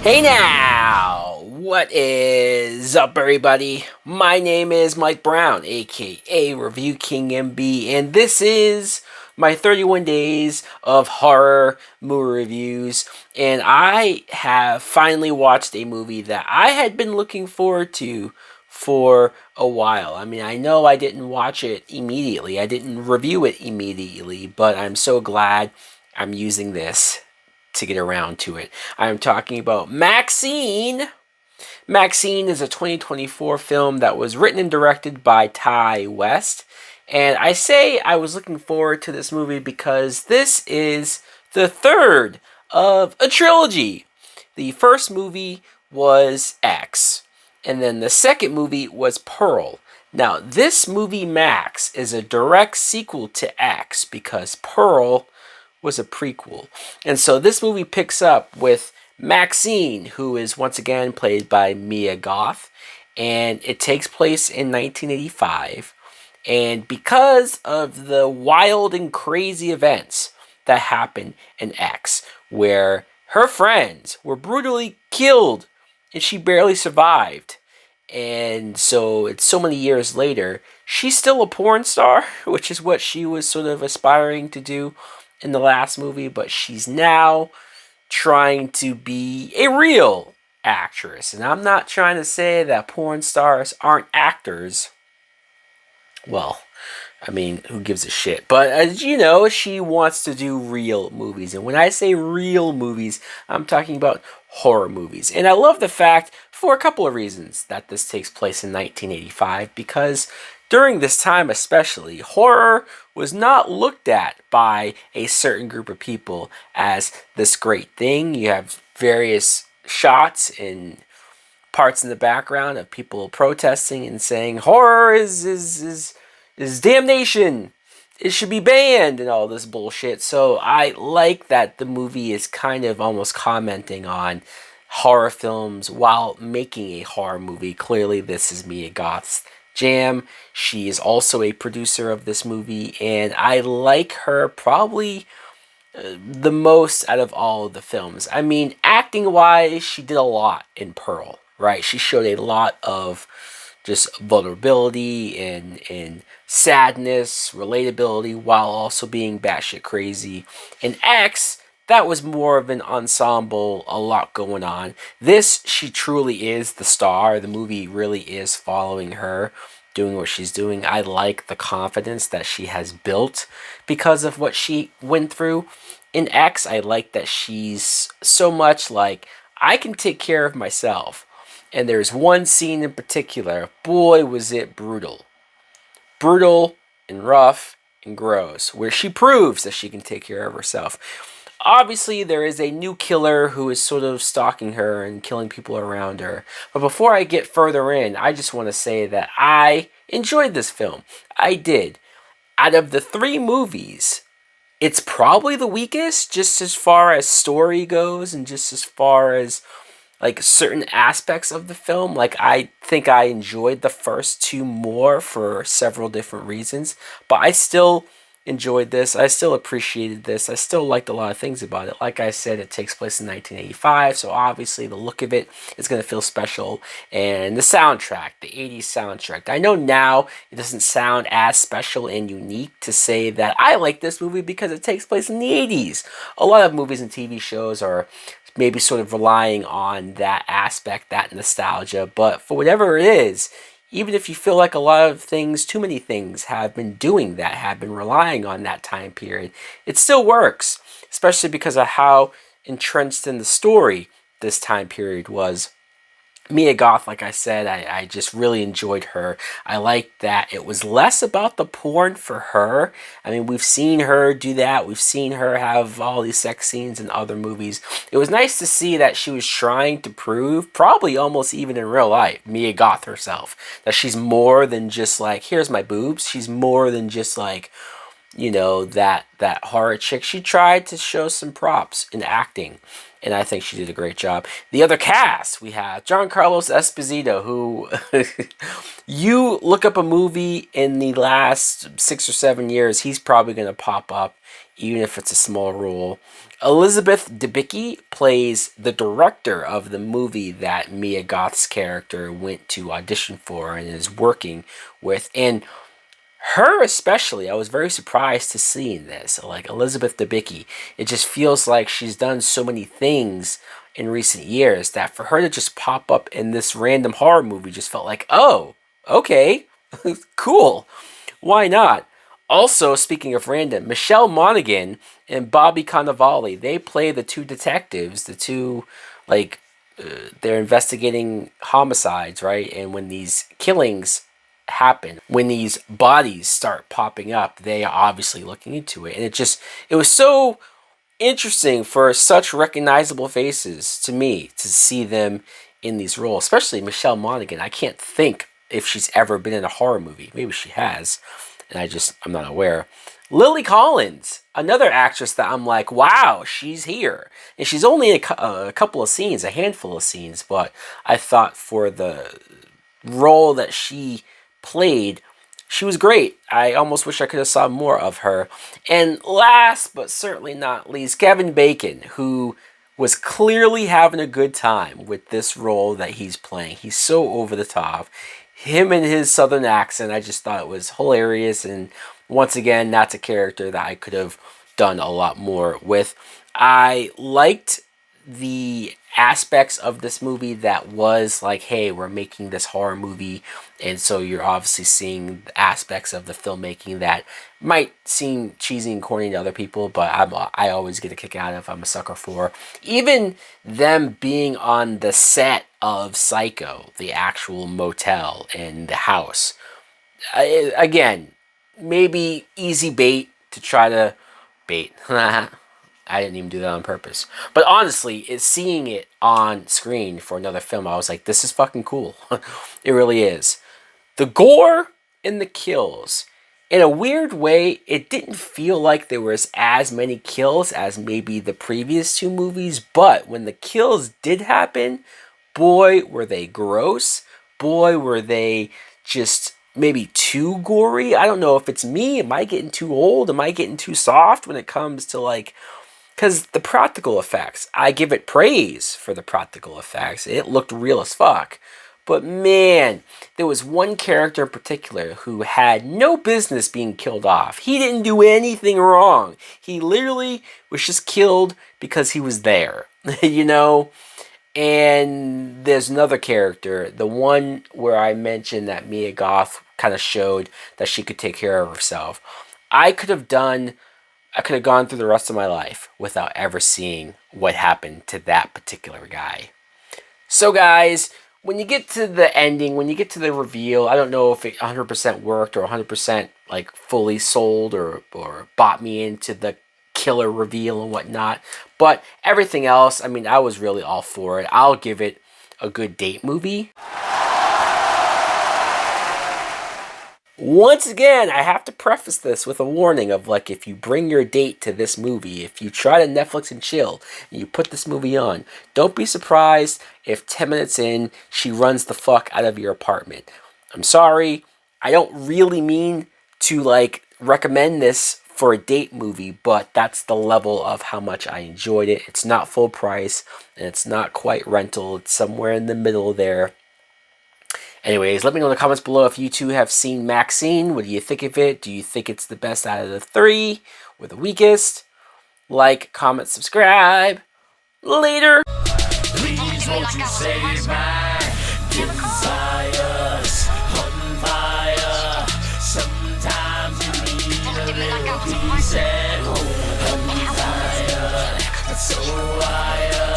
Hey now! What is up, everybody? My name is Mike Brown, aka Review King MB, and this is my 31 days of horror movie reviews. And I have finally watched a movie that I had been looking forward to for a while. I mean, I know I didn't watch it immediately, I didn't review it immediately, but I'm so glad I'm using this to get around to it. I'm talking about Maxxxine. Maxxxine is a 2024 film that was written and directed by Ty West. And I say I was looking forward to this movie because this is the third of a trilogy. The first movie was X, and then the second movie was Pearl. Now, this movie, Max, is a direct sequel to X because Pearl was a prequel. And so this movie picks up with Maxxxine, who is once again played by Mia Goth, and it takes place in 1985. And because of the wild and crazy events that happened in X, where her friends were brutally killed and she barely survived. And so it's so many years later, she's still a porn star, which is what she was sort of aspiring to do in the last movie, but she's now trying to be a real actress. And I'm not trying to say that porn stars aren't actors. Well, I mean, who gives a shit? But as you know, she wants to do real movies. And when I say real movies, I'm talking about horror movies. And I love the fact, for a couple of reasons, that this takes place in 1985. Because during this time especially, horror was not looked at by a certain group of people as this great thing. You have various shots in parts in the background of people protesting and saying horror is damnation. It should be banned and all this bullshit. So I like that the movie is kind of almost commenting on horror films while making a horror movie. Clearly, this is Mia Goth's jam. She is also a producer of this movie, and I like her probably the most out of all of the films. I mean, acting wise, she did a lot in Pearl, right? She showed a lot of just vulnerability and sadness, relatability, while also being batshit crazy. In X, that was more of an ensemble, a lot going on. This, she truly is the star. The movie really is following her, doing what she's doing. I like the confidence that she has built because of what she went through. In X, I like that she's so much like, I can take care of myself. And there's one scene in particular, boy, was it brutal. Brutal and rough and gross, where she proves that she can take care of herself. Obviously, there is a new killer who is sort of stalking her and killing people around her. But before I get further in, I just want to say that I enjoyed this film. I did. Out of the three movies, it's probably the weakest, just as far as story goes and just as far as like certain aspects of the film. Like, I think I enjoyed the first two more for several different reasons, but I still enjoyed this. I still appreciated this. I still liked a lot of things about it. Like I said, it takes place in 1985, so obviously the look of it is going to feel special. And the soundtrack, the 80s soundtrack. I know now it doesn't sound as special and unique to say that I like this movie because it takes place in the 80s. A lot of movies and TV shows are maybe sort of relying on that aspect, that nostalgia, but for whatever it is, even if you feel like a lot of things, too many things have been doing that, have been relying on that time period, it still works, especially because of how entrenched in the story this time period was. Mia Goth, like I said, I just really enjoyed her. I liked that it was less about the porn for her. I mean, we've seen her do that. We've seen her have all these sex scenes in other movies. It was nice to see that she was trying to prove, probably almost even in real life, Mia Goth herself, that she's more than just like, here's my boobs. She's more than just like, you know, that horror chick. She tried to show some props in acting, and I think she did a great job. The other cast, we have Giancarlo Esposito, who you look up a movie in the last 6 or 7 years, he's probably going to pop up, even if it's a small role. Elizabeth Debicki plays the director of the movie that Mia Goth's character went to audition for and is working with. And her especially, I was very surprised to see in this. Like Elizabeth Debicki, it just feels like she's done so many things in recent years that for her to just pop up in this random horror movie just felt like, oh, okay, cool. Why not? Also, speaking of random, Michelle Monaghan and Bobby Cannavale, they play the two detectives, the two, like, they're investigating homicides, right? And when these killings happen, when these bodies start popping up, they are obviously looking into it. And it was so interesting for such recognizable faces to me to see them in these roles, especially Michelle Monaghan. I can't think if she's ever been in a horror movie. Maybe she has, and I'm not aware. Lily Collins, another actress that I'm like, wow, she's here. And she's only in a couple of scenes, a handful of scenes, but I thought for the role that she played, she was great. I almost wish I could have saw more of her. And last but certainly not least, Kevin Bacon, who was clearly having a good time with this role that he's playing. He's so over the top. Him and his southern accent, I just thought it was hilarious. And once again, that's a character that I could have done a lot more with. I liked the aspects of this movie that was like, hey, we're making this horror movie, and so you're obviously seeing the aspects of the filmmaking that might seem cheesy and corny to other people, but I always get a kick out of. I'm a sucker for even them being on the set of Psycho, the actual motel and the house. Again, maybe easy bait to try to bait. I didn't even do that on purpose. But honestly, seeing it on screen for another film, I was like, this is fucking cool. It really is. The gore and the kills. In a weird way, it didn't feel like there was as many kills as maybe the previous two movies. But when the kills did happen, boy, were they gross. Boy, were they just maybe too gory. I don't know if it's me. Am I getting too old? Am I getting too soft when it comes to like... Because the practical effects, I give it praise for the practical effects. It looked real as fuck. But man, there was one character in particular who had no business being killed off. He didn't do anything wrong. He literally was just killed because he was there, you know? And there's another character, the one where I mentioned that Mia Goth kind of showed that she could take care of herself. I could have gone through the rest of my life without ever seeing what happened to that particular guy. So guys, when you get to the ending, when you get to the reveal, I don't know if it 100% worked or 100% like fully sold or bought me into the killer reveal and whatnot. But everything else, I mean, I was really all for it. I'll give it a good date movie. Once again, I have to preface this with a warning of like, if you bring your date to this movie, if you try to Netflix and chill and you put this movie on, don't be surprised if 10 minutes in, she runs the fuck out of your apartment. I'm sorry. I don't really mean to like recommend this for a date movie, but that's the level of how much I enjoyed it. It's not full price and it's not quite rental. It's somewhere in the middle there. Anyways, let me know in the comments below if you two have seen Maxxxine. What do you think of it? Do you think it's the best out of the three or the weakest? Like, comment, subscribe. Later. Please won't you save my desires on fire. Sometimes you need a little peace at home. I'm tired, so wired.